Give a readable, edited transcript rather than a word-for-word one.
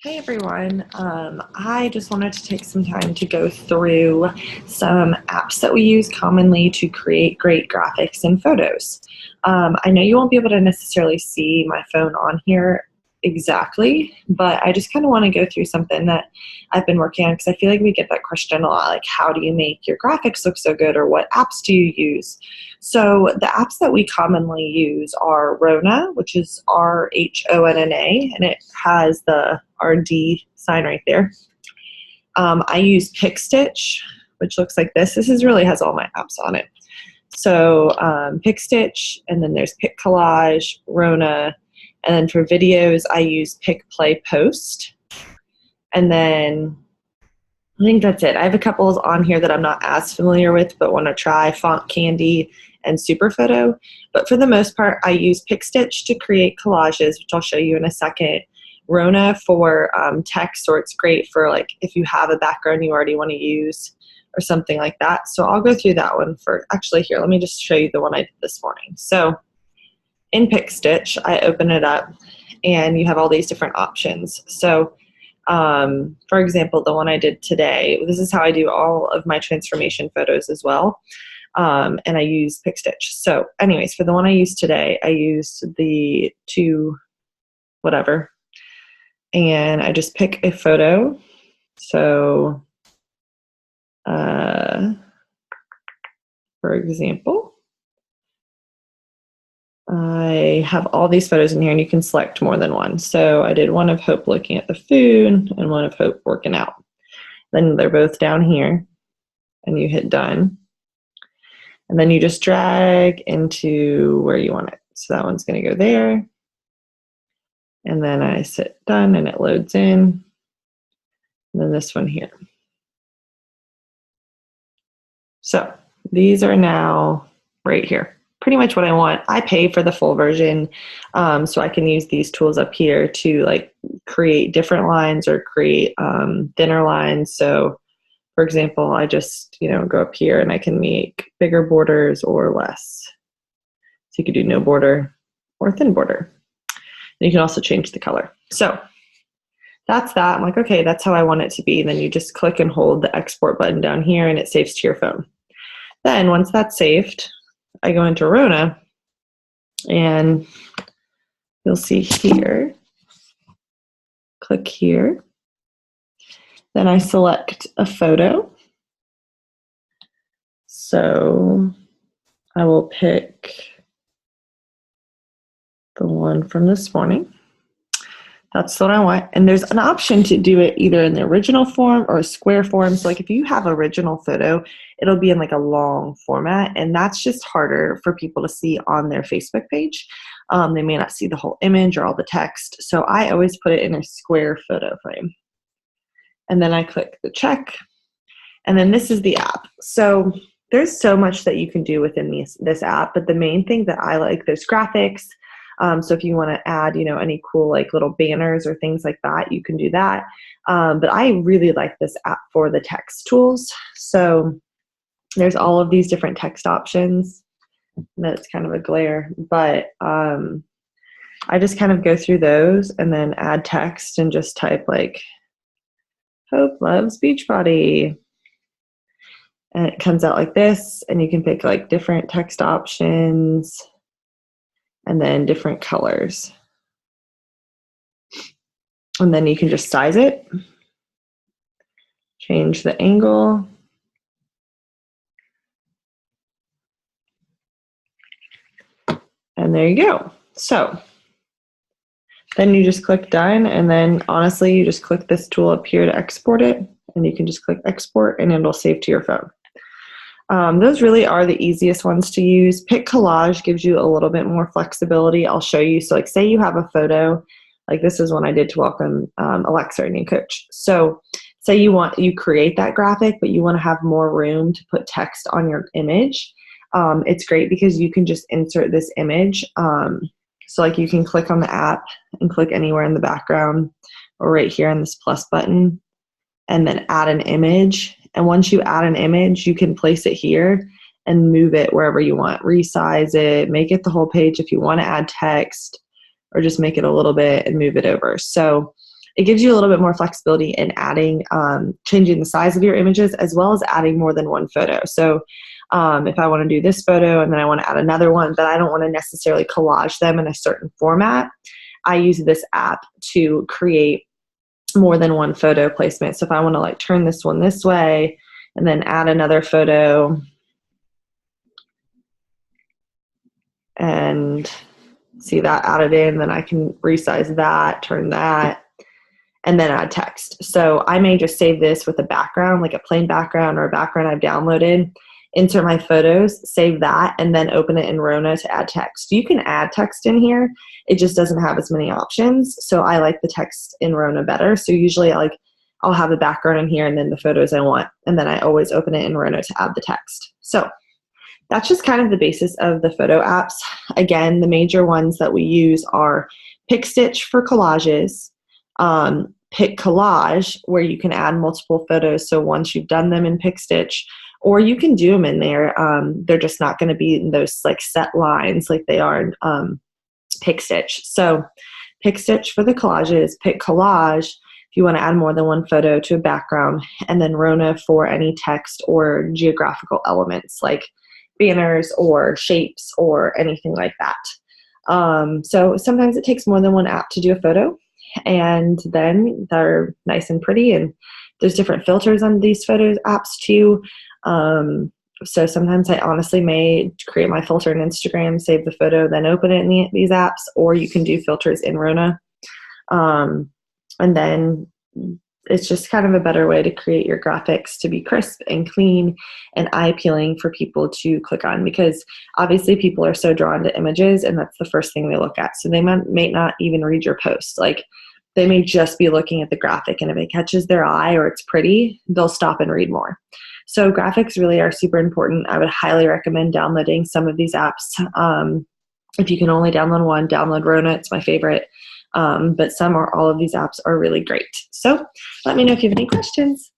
Hey everyone, I just wanted to take some time to go through some apps that we use commonly to create great graphics and photos. I know you won't be able to necessarily see my phone on here exactly, but I just kind of want to go through something that I've been working on because I feel like we get that question a lot, like how do you make your graphics look so good or what apps do you use? So the apps that we commonly use are Rona, which is Rhonna, and it has the RD sign right there. I use PicStitch, which looks like this. Really has all my apps on it. So PicStitch, and then there's PicCollage, Rona, and then for videos I use PicPlayPost. And then I think that's it. I have a couple on here that I'm not as familiar with but want to try, Font Candy and Superphoto. But for the most part, I use PicStitch to create collages, which I'll show you in a second. Rona for text, or it's great for like if you have a background you already want to use or something like that. So I'll go through that one for, actually here, let me just show you the one I did this morning. So in PicStitch, I open it up and you have all these different options. So for example, the one I did today, this is how I do all of my transformation photos as well. And I use PicStitch. So anyways, for the one I used today, I used the two whatever, and I just pick a photo. So for example, I have all these photos in here and you can select more than one. So I did one of Hope looking at the food and one of Hope working out. Then they're both down here and you hit done. And then you just drag into where you want it. So that one's going to go there. And then I hit done and it loads in. And then this one here. So these are now right here. Pretty much what I want. I pay for the full version, so I can use these tools up here to like create different lines or create thinner lines. So for example, I just go up here and I can make bigger borders or less. So you could do no border or thin border. And you can also change the color. So that's that. I'm like, okay, that's how I want it to be. And then you just click and hold the export button down here and it saves to your phone. Then once that's saved, I go into Rona and you'll see here, click here. Then I select a photo. So I will pick the one from this morning. That's what I want. And there's an option to do it either in the original form or a square form. So like if you have original photo, it'll be in like a long format, and that's just harder for people to see on their Facebook page. They may not see the whole image or all the text. So I always put it in a square photo frame. And then I click the check. And then this is the app. So there's so much that you can do within this app, but the main thing that I like, there's graphics. So if you want to add, any cool like little banners or things like that, you can do that. But I really like this app for the text tools. So there's all of these different text options. That's kind of a glare, but I just kind of go through those and then add text and just type like Hope loves Beachbody. And it comes out like this, and you can pick like different text options and then different colors. And then you can just size it, change the angle. And there you go. So then you just click done, and then honestly, you just click this tool up here to export it, and you can just click export and it'll save to your phone. Those really are the easiest ones to use. PicCollage gives you a little bit more flexibility. I'll show you. So like say you have a photo, like this is one I did to welcome Alexa, our new coach. So say you create that graphic, but you want to have more room to put text on your image. It's great because you can just insert this image. So like you can click on the app and click anywhere in the background or right here on this plus button and then add an image. And once you add an image, you can place it here and move it wherever you want. Resize it, make it the whole page if you want to add text, or just make it a little bit and move it over. So it gives you a little bit more flexibility in adding, changing the size of your images, as well as adding more than one photo. So if I want to do this photo and then I want to add another one, but I don't want to necessarily collage them in a certain format, I use this app to create more than one photo placement. So if I want to like turn this one this way and then add another photo and see that added in, then I can resize that, turn that, and then add text. So I may just save this with a background, like a plain background or a background I've downloaded, insert my photos, save that, and then open it in Rona to add text. You can add text in here. It just doesn't have as many options. So I like the text in Rona better. So usually I'll have the background in here and then the photos I want. And then I always open it in Rona to add the text. So that's just kind of the basis of the photo apps. Again, the major ones that we use are PicStitch for collages, PicCollage, where you can add multiple photos. So once you've done them in PicStitch, or you can do them in there, they're just not going to be in those like set lines like they are in PicStitch. So PicStitch for the collages, PicCollage if you want to add more than one photo to a background, and then Rona for any text or geographical elements like banners or shapes or anything like that. So sometimes it takes more than one app to do a photo, and then they're nice and pretty, and there's different filters on these photos apps too. So sometimes I honestly may create my filter in Instagram, save the photo, then open it in these apps, or you can do filters in Rona. And then it's just kind of a better way to create your graphics to be crisp and clean and eye-appealing for people to click on, because obviously people are so drawn to images and that's the first thing they look at. So they may not even read your post. Like they may just be looking at the graphic, and if it catches their eye or it's pretty, they'll stop and read more. So graphics really are super important. I would highly recommend downloading some of these apps. If you can only download one, download Rona. It's my favorite. But some or all of these apps are really great. So let me know if you have any questions.